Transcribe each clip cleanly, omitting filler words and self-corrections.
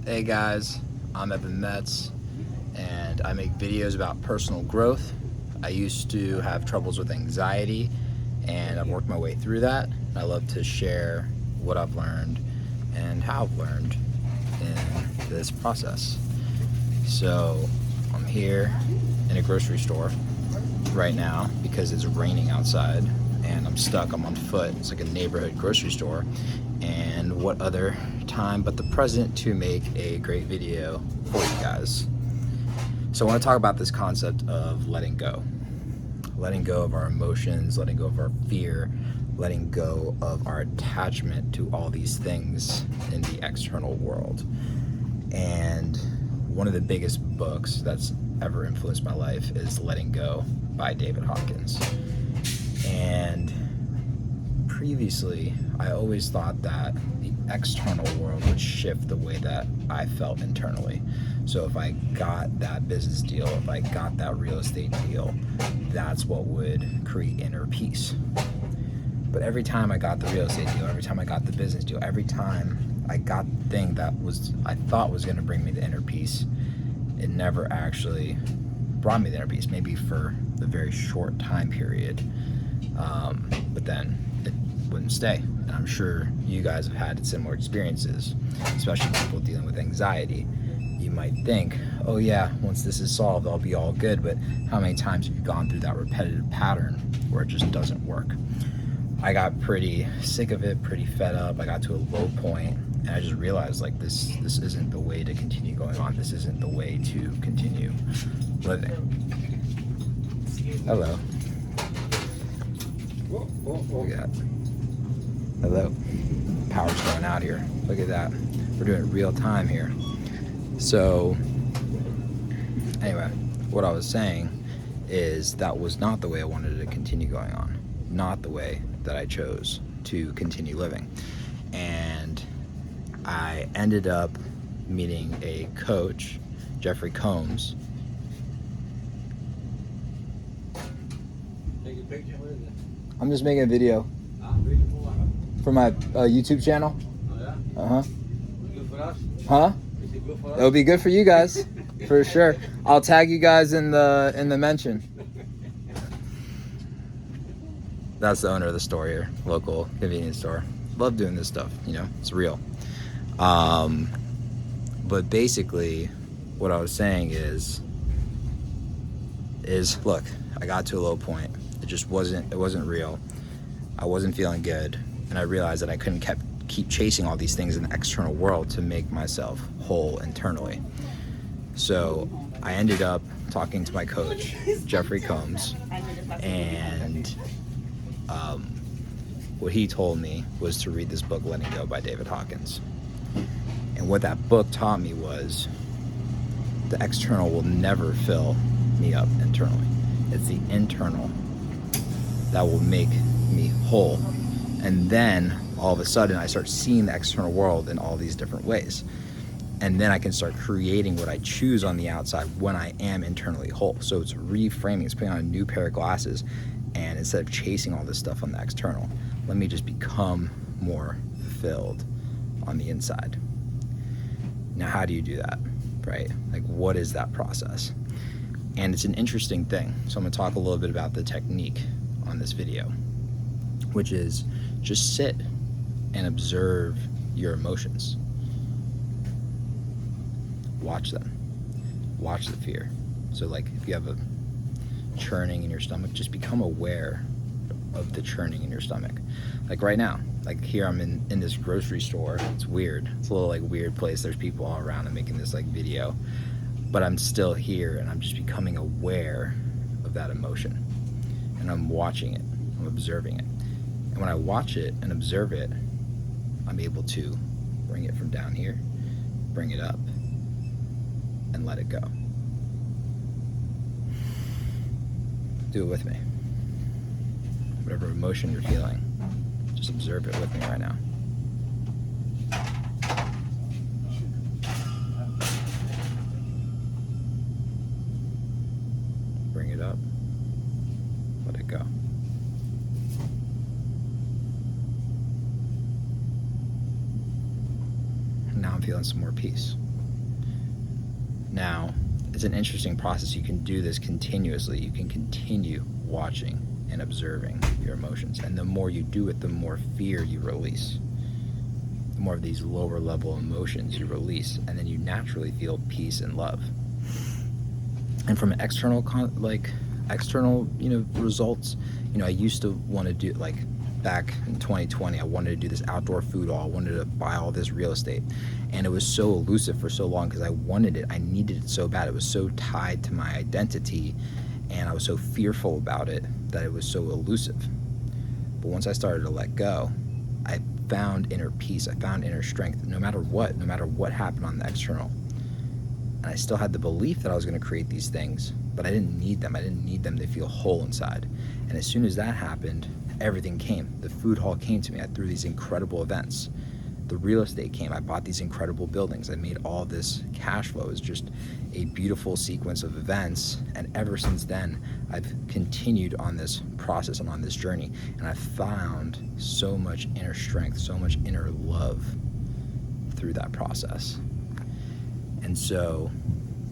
Hey guys, I'm Evan Metz, and I make videos about personal growth. I used to have troubles with anxiety, and I've worked my way through that. I love to share what I've learned and how I've learned in this process. So I'm here in a grocery store right now because it's raining outside and I'm stuck. I'm on foot. It's like a neighborhood grocery store, and what other time but the present to make a great video for you guys. So I want to talk about this concept of letting go of our emotions, letting go of our fear, letting go of our attachment to all these things in the external world. And one of the biggest books that's ever influenced my life is Letting Go by David Hawkins. And previously, I always thought that the external world would shift the way that I felt internally. So if I got that business deal, if I got that real estate deal, that's what would create inner peace. But every time I got the real estate deal, every time I got the business deal, every time I got the thing that I thought was going to bring me the inner peace, it never actually brought me the inner peace, maybe for a very short time period. But then it wouldn't stay. And I'm sure you guys have had similar experiences, especially people dealing with anxiety. You might think, oh yeah, once this is solved, I'll be all good. But how many times have you gone through that repetitive pattern where it just doesn't work? I got pretty sick of it, pretty fed up. I got to a low point, and I just realized, like, this isn't the way to continue going on. This isn't the way to continue living. Hello. Look at that. Hello. Power's going out here. Look at that. We're doing it real time here. So, anyway, what I was saying is that was not the way I wanted to continue going on. Not the way that I chose to continue living. And I ended up meeting a coach, Jeffrey Combs. Take a picture with it. I'm just making a video for my YouTube channel. Oh yeah? Uh-huh. Good for us? Huh? Is it good for us? It'll be good for you guys, for sure. I'll tag you guys in the mention. That's the owner of the store here, local convenience store. Love doing this stuff, you know, it's real. But basically, what I was saying is look, I got to a low point. It wasn't real. I wasn't feeling good, and I realized that I couldn't keep chasing all these things in the external world to make myself whole internally. So I ended up talking to my coach, Jeffrey Combs, and what he told me was to read this book, Letting Go by David Hawkins. And what that book taught me was the external will never fill me up internally. It's the internal that will make me whole. And then all of a sudden I start seeing the external world in all these different ways. And then I can start creating what I choose on the outside when I am internally whole. So it's reframing, it's putting on a new pair of glasses, and instead of chasing all this stuff on the external, let me just become more fulfilled on the inside. Now, how do you do that, right? Like, what is that process? And it's an interesting thing. So I'm gonna talk a little bit about the technique on this video, which is just sit and observe your emotions. Watch them. Watch the fear. So like, if you have a churning in your stomach, just become aware of the churning in your stomach. Like right now, like here I'm in this grocery store. It's weird. It's a little like weird place. There's people all around. I'm making this like video, but I'm still here and I'm just becoming aware of that emotion. And I'm watching it. I'm observing it. And when I watch it and observe it, I'm able to bring it from down here, bring it up, and let it go. Do it with me. Whatever emotion you're feeling, just observe it with me right now. Bring it up, let it go. Now I'm feeling some more peace. Now, it's an interesting process. You can do this continuously. You can continue watching and observing your emotions. And the more you do it, the more fear you release. The more of these lower level emotions you release. And then you naturally feel peace and love. And from external, results, I used to want to do, like, back in 2020, I wanted to do this outdoor food hall. I wanted to buy all this real estate. And it was so elusive for so long because I wanted it. I needed it so bad. It was so tied to my identity, and I was so fearful about it that it was so elusive. But once I started to let go, I found inner peace. I found inner strength, no matter what happened on the external. And I still had the belief that I was going to create these things, but I didn't need them. I didn't need them to feel whole inside. And as soon as that happened, everything came. The food hall came to me. I threw these incredible events. The real estate came. I bought these incredible buildings. I made all this cash flow. It was just a beautiful sequence of events. And ever since then, I've continued on this process and on this journey. And I've found so much inner strength, so much inner love through that process. And so,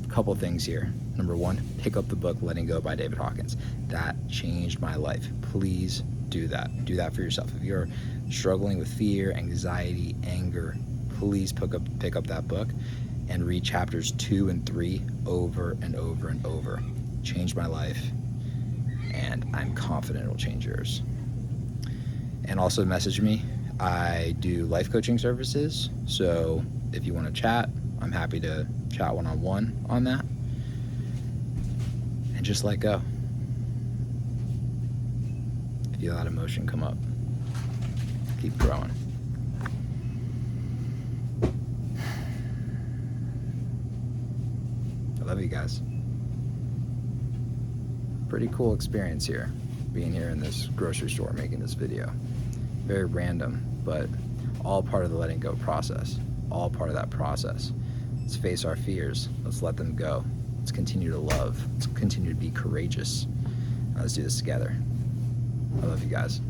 a couple things here. Number one, pick up the book Letting Go by David Hawkins. That changed my life. Please do that. Do that for yourself. If you're struggling with fear, anxiety, anger, please pick up that book and read chapters 2 and 3 over and over and over. Changed my life, and I'm confident it will change yours. And also message me. I do life coaching services, so if you want to chat, I'm happy to chat one-on-one on that. And just let go. Feel that emotion come up. Keep growing. I love you guys. Pretty cool experience here, being here in this grocery store making this video. Very random, but all part of the letting go process. All part of that process. Let's face our fears. Let's let them go. Let's continue to love. Let's continue to be courageous. Let's do this together. I love you guys.